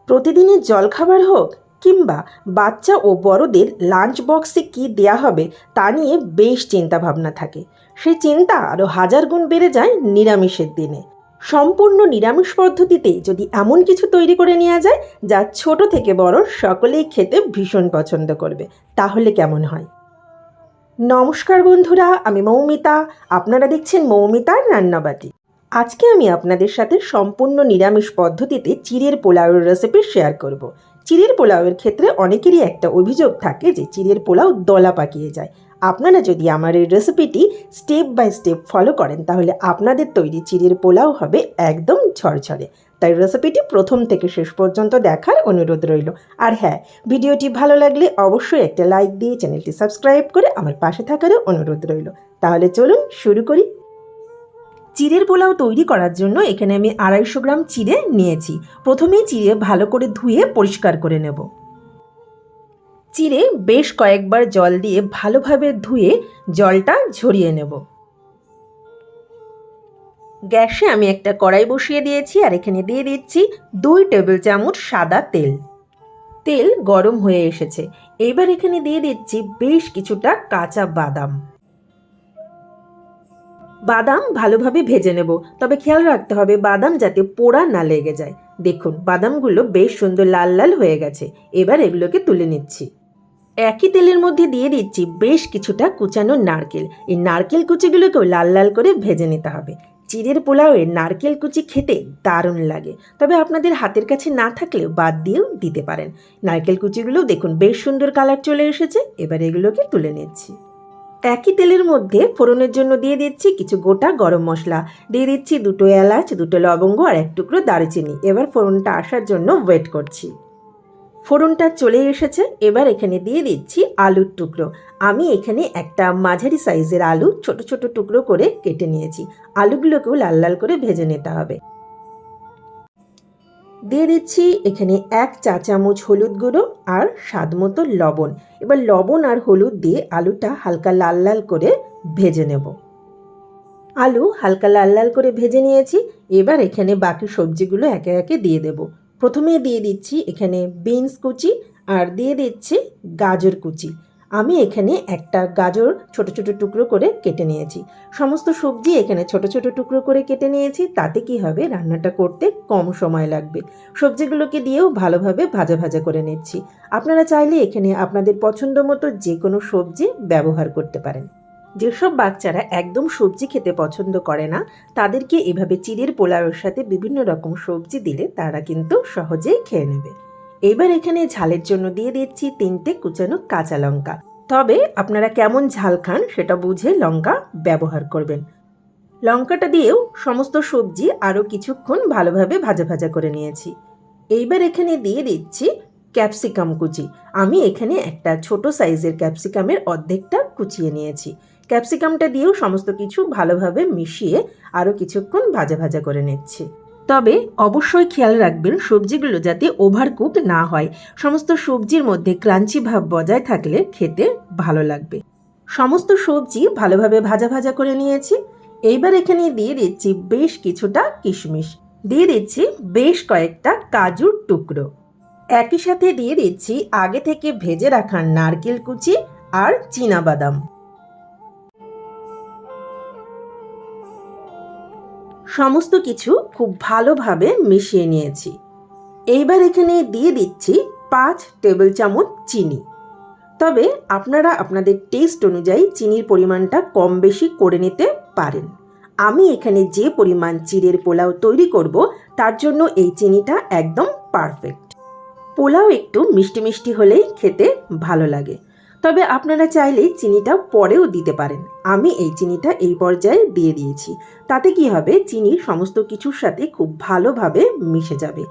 প্রতিদিনের জলখাবার হোক কিংবা বাচ্চা ও বড়দের লাঞ্চ বক্সে কী দেয়া হবে তা নিয়ে বেশ চিন্তাভাবনা থাকে। সেই চিন্তা আরও হাজার গুণ বেড়ে যায় নিরামিষের দিনে। সম্পূর্ণ নিরামিষ পদ্ধতিতে যদি এমন কিছু তৈরি করে নেওয়া যায় যা ছোট থেকে বড় সকলেই খেতে ভীষণ পছন্দ করবে, তাহলে কেমন হয়? নমস্কার বন্ধুরা, আমি মৌমিতা। আপনারা দেখছেন মৌমিতার রান্নাবাটি। আজকে আমি আপনাদের সাথে সম্পূর্ণ নিরামিষ পদ্ধতিতে চিড়ের পোলাওয়ের রেসিপি শেয়ার করব। চিড়ের পোলাওয়ের ক্ষেত্রে অনেকেরই একটা অভিযোগ থাকে যে চিড়ের পোলাও দলা পাকিয়ে যায়। আপনারা যদি আমার এই রেসিপিটি স্টেপ বাই স্টেপ ফলো করেন তাহলে আপনাদের তৈরি চিড়ের পোলাও হবে একদম ঝরঝরে। তাই রেসিপিটি প্রথম থেকে শেষ পর্যন্ত দেখার অনুরোধ রইল। আর হ্যাঁ, ভিডিওটি ভালো লাগলে অবশ্যই একটা লাইক দিয়ে চ্যানেলটি সাবস্ক্রাইব করে আমার পাশে থাকারও অনুরোধ রইল। তাহলে চলুন শুরু করি। চিড়ের পোলাও তৈরি করার জন্য এখানে আমি 250 গ্রাম চিড়ে নিয়েছি। প্রথমেই চিড়ে ভালো করে ধুয়ে পরিষ্কার করে নেব। চিড়ে বেশ কয়েকবার জল দিয়ে ভালোভাবে ধুয়ে জলটা ঝরিয়ে নেব। গ্যাসে আমি একটা কড়াই বসিয়ে দিয়েছি আর এখানে দিয়ে দিচ্ছি 2 টেবিল চামচ সাদা তেল। তেল গরম হয়ে এসেছে। এবার এখানে দিয়ে দিচ্ছি বেশ কিছুটা কাঁচা বাদাম। বাদাম ভালোভাবে ভেজে নেব, তবে খেয়াল রাখতে হবে বাদাম যাতে পোড়া না লেগে যায়। দেখুন বাদামগুলো বেশ সুন্দর লাল লাল হয়ে গেছে। এবার এগুলোকে তুলে নিচ্ছি। একই তেলের মধ্যে দিয়ে দিচ্ছি বেশ কিছুটা কুচানো নারকেল। এই নারকেল কুচিগুলোকেও লাল লাল করে ভেজে নিতে হবে। চিড়ের পোলাওয়ে নারকেল কুচি খেতে দারুণ লাগে, তবে আপনাদের হাতের কাছে না থাকলেও বাদ দিয়েও দিতে পারেন। নারকেল কুচিগুলোও দেখুন বেশ সুন্দর কালার চলে এসেছে। এবার এগুলোকে তুলে নিচ্ছি। একই তেলের মধ্যে ফোড়নের জন্য দিয়ে দিচ্ছি কিছু গোটা গরম মশলা, দিয়ে দিচ্ছি 2 এলাচ, 2 লবঙ্গ আর 1 টুকরো দারুচিনি। এবার ফোড়নটা আসার জন্য ওয়েট করছি। ফোড়নটা চলে এসেছে। এবার এখানে দিয়ে দিচ্ছি আলুর টুকরো। আমি এখানে একটা মাঝারি সাইজের আলু ছোট ছোট টুকরো করে কেটে নিয়েছি। আলুগুলোকেও লাল লাল করে ভেজে নিতে হবে। দিয়ে দিচ্ছি এখানে 1 চা চামচ হলুদ গুঁড়ো আর স্বাদ মতো লবণ। এবার লবণ আর হলুদ দিয়ে আলুটা হালকা লাল লাল করে ভেজে নেব। আলু হালকা লাল লাল করে ভেজে নিয়েছি। এবার এখানে বাকি সবজিগুলো একে একে দিয়ে দেব। প্রথমে দিয়ে দিচ্ছি এখানে বিনস কুচি আর দিয়ে দিচ্ছি গাজর কুচি। আমি এখানে একটা গাজর ছোট ছোট টুকরো করে কেটে নিয়েছি। সমস্ত সবজি এখানে ছোট ছোট টুকরো করে কেটে নিয়েছি। তাতে কি হবে, রান্নাটা করতে কম সময় লাগবে। সবজিগুলোকে দিয়েও ভালোভাবে ভাজা ভাজা করে নিচ্ছি। আপনারা চাইলে এখানে আপনাদের পছন্দ মতো যে কোনো সবজি ব্যবহার করতে পারেন। যেসব বাচ্চারা একদম সবজি খেতে পছন্দ করে না তাদেরকে এভাবে চিড়ের পোলাওয়ের সাথে বিভিন্ন রকম সবজি দিলে তারা কিন্তু সহজেই খেয়ে নেবে। এবার এখানে ঝালের জন্য দিয়ে দিচ্ছি 3টে কুচানো কাঁচা লঙ্কা। তবে আপনারা কেমন ঝাল খান সেটা বুঝে লঙ্কা ব্যবহার করবেন। লঙ্কাটা দিয়েও সমস্ত সবজি আরও কিছুক্ষণ ভালোভাবে ভাজা ভাজা করে নিয়েছি। এইবার এখানে দিয়ে দিচ্ছি ক্যাপসিকাম কুচি। আমি এখানে একটা ছোট সাইজের ক্যাপসিকামের অর্ধেকটা কুচিয়ে নিয়েছি। ক্যাপসিকামটা দিয়েও সমস্ত কিছু ভালোভাবে মিশিয়ে আরও কিছুক্ষণ ভাজা ভাজা করে নিচ্ছি। তবে অবশ্যই খেয়াল রাখবেন সবজিগুলো যাতে ওভারকুক না হয়। সমস্ত সবজির মধ্যে ক্রাঞ্চি ভাব বজায় থাকলে খেতে ভালো লাগবে। সমস্ত সবজি ভালোভাবে ভাজা ভাজা করে নিয়েছি। এইবার এখানে দিয়ে দিচ্ছি বেশ কিছুটা কিশমিশ, দিয়ে দিচ্ছি বেশ কয়েকটা কাজুর টুকরো। একই সাথে দিয়ে দিচ্ছি আগে থেকে ভেজে রাখা নারকেল কুচি আর চীনাবাদাম। সমস্ত কিছু খুব ভালোভাবে মিশিয়ে নিয়েছি। এইবার এখানে দিয়ে দিচ্ছি 5 টেবিল চামচ চিনি। তবে আপনারা আপনাদের টেস্ট অনুযায়ী চিনির পরিমাণটা কম বেশি করে নিতে পারেন। আমি এখানে যে পরিমাণ চিড়ের পোলাও তৈরি করব তার জন্য এই চিনিটা একদম পারফেক্ট। পোলাও একটু মিষ্টি মিষ্টি হলেই খেতে ভালো লাগে, তবে আপনারা চাইলে চিনিটা পরেও দিতে পারেন। আমি এই চিনিটা এই পর্যায়ে দিয়ে দিয়েছি। তাতে কি হবে, চিনি সমস্ত কিছুর সাথে খুব ভালোভাবে মিশে যাবে।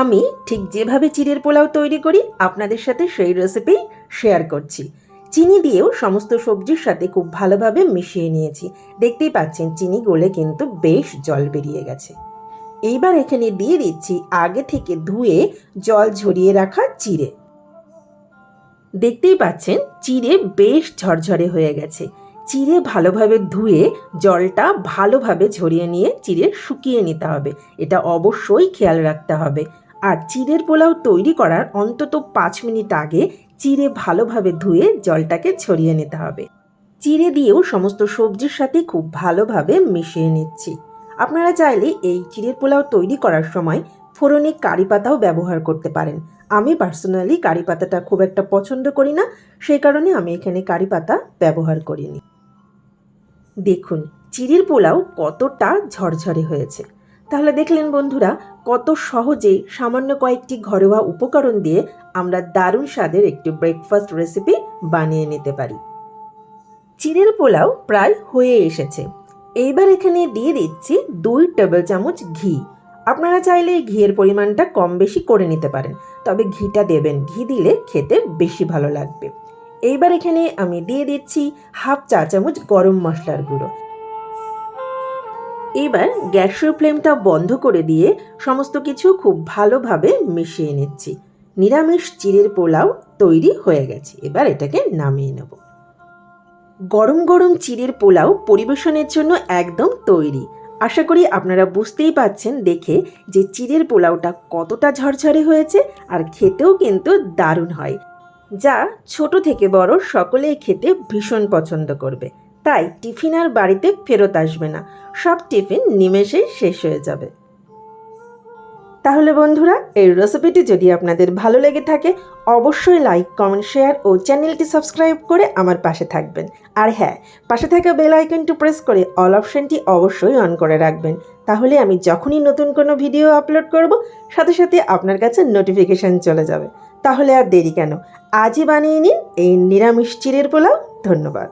আমি ঠিক যেভাবে চিড়ের পোলাও তৈরি করি আপনাদের সাথে সেই রেসিপি শেয়ার করছি। চিনি দিয়েও সমস্ত সবজির সাথে খুব ভালোভাবে মিশিয়ে নিয়েছি। দেখতেই পাচ্ছেন চিনি গলে কিন্তু বেশ জল বেরিয়ে গেছে। এইবার এখানে দিয়ে দিচ্ছি আগে থেকে ধুয়ে জল ঝরিয়ে রাখা চিড়ে। দেখতেই পাচ্ছেন চিড়ে বেশ ঝরঝরে হয়ে গেছে। চিড়ে ভালোভাবে ধুয়ে জলটা ভালোভাবে ঝরিয়ে নিয়ে চিড়ে শুকিয়ে নিতে হবে। এটা অবশ্যই খেয়াল রাখতে হবে। আর চিড়ের পোলাও তৈরি করার অন্তত 5 মিনিট আগে চিড়ে ভালোভাবে ধুয়ে জলটাকে ছড়িয়ে নিতে হবে। চিড়ে দিয়েও সমস্ত সবজির সাথে খুব ভালোভাবে মিশিয়ে নিচ্ছি। আপনারা চাইলে এই চিড়ের পোলাও তৈরি করার সময় ফোড়নে কারি পাতাও ব্যবহার করতে পারেন। আমি পার্সোনালি কারি পাতাটা খুব একটা পছন্দ করি না, সেই কারণে আমি এখানে কারি পাতা ব্যবহার করিনি। দেখুন চিড়ের পোলাও কতটা ঝরঝরে হয়েছে। তাহলে দেখলেন বন্ধুরা, কত সহজেই সামান্য কয়েকটি ঘরোয়া উপকরণ দিয়ে আমরা দারুণ স্বাদের একটি ব্রেকফাস্ট রেসিপি বানিয়ে নিতে পারি। চিড়ের পোলাও প্রায় হয়ে এসেছে। এইবার এখানে দিয়ে দিচ্ছি 2 টেবিল চামচ ঘি। আপনারা চাইলে এই ঘিয়ের পরিমাণটা কম বেশি করে নিতে পারেন, তবে ঘিটা দেবেন, ঘি দিলে খেতে বেশি ভালো লাগবে। এইবার এখানে আমি দিয়ে দিচ্ছি 1/2 চা চামচ গরম মশলার গুঁড়ো। এবার গ্যাসের ফ্লেমটা বন্ধ করে দিয়ে সমস্ত কিছু খুব ভালোভাবে মিশিয়ে নিচ্ছি। নিরামিষ চিড়ের পোলাও তৈরি হয়ে গেছে। এবার এটাকে নামিয়ে নেব। গরম গরম চিড়ের পোলাও পরিবেশনের জন্য একদম তৈরি। আশা করি আপনারা বুঝতেই পাচ্ছেন দেখে যে চিড়ের পোলাওটা কতটা ঝরঝরে হয়েছে, আর খেতেও কিন্তু দারুণ হয়, যা ছোট থেকে বড় সকলেই খেতে ভীষণ পছন্দ করবে। তাই টিফিন আর বাড়িতে ফেরত আসবে না, সব টিফিন নিমেষেই শেষ হয়ে যাবে। তাহলে বন্ধুরা, এই রেসিপিটি যদি আপনাদের ভালো লেগে থাকে অবশ্যই লাইক, কমেন্ট, শেয়ার ও চ্যানেলটি সাবস্ক্রাইব করে আমার পাশে থাকবেন। আর হ্যাঁ, পাশে থাকা বেল আইকনটি প্রেস করে অল অপশনটি অবশ্যই অন করে রাখবেন। তাহলে আমি যখনই নতুন কোনো ভিডিও আপলোড করব সাথে সাথে আপনার কাছে নোটিফিকেশান চলে যাবে। তাহলে আর দেরি কেন, আজই বানিয়ে নিন এই নিরামিষ চিড়ের পোলাও। ধন্যবাদ।